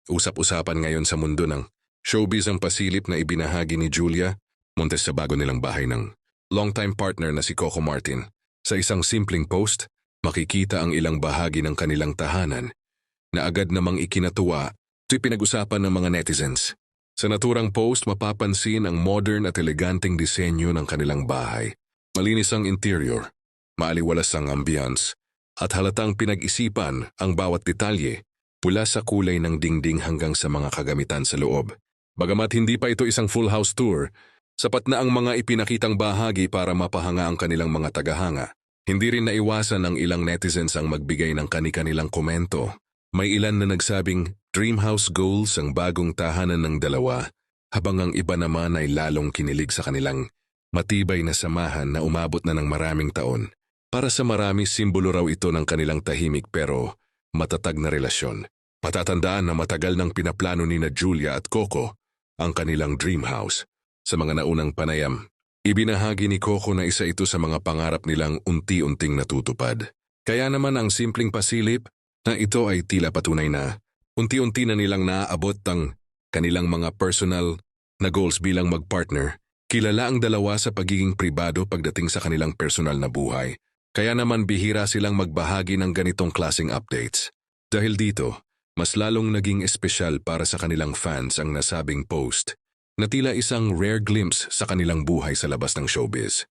Usap-usapan ngayon sa mundo ng showbiz ang pasilip na ibinahagi ni Julia Montes sa bago nilang bahay ng longtime partner na si Coco Martin. Sa isang simpleng post, makikita ang ilang bahagi ng kanilang tahanan na agad namang ikinatuwa ito'y pinag-usapan ng mga netizens. Sa naturang post, mapapansin ang modern at eleganteng disenyo ng kanilang bahay. Malinis ang interior, maaliwalas ang ambience, at halatang pinag-isipan ang bawat detalye mula sa kulay ng dingding hanggang sa mga kagamitan sa loob. Bagamat hindi pa ito isang full house tour, sapat na ang mga ipinakitang bahagi para mapahanga ang kanilang mga tagahanga. Hindi rin naiwasan ng ilang netizens ang magbigay ng kani-kanilang komento. May ilan na nagsabing dream house goals ang bagong tahanan ng dalawa, habang ang iba naman ay lalong kinilig sa kanilang matibay na samahan na umabot na ng maraming taon. Para sa marami, simbolo raw ito ng kanilang tahimik pero matatag na relasyon. Matatandaan na matagal nang pinaplano ni na Julia at Coco ang kanilang dream house. Sa mga naunang panayam, ibinahagi ni Coco na isa ito sa mga pangarap nilang unti-unting natutupad. Kaya naman ang simpleng pasilip na ito ay tila patunay na unti-unti na nilang naaabot ang kanilang mga personal na goals bilang magpartner. Kilala ang dalawa sa pagiging pribado pagdating sa kanilang personal na buhay. Kaya naman bihira silang magbahagi ng ganitong klaseng updates. Dahil dito, mas lalong naging espesyal para sa kanilang fans ang nasabing post na tila isang rare glimpse sa kanilang buhay sa labas ng showbiz.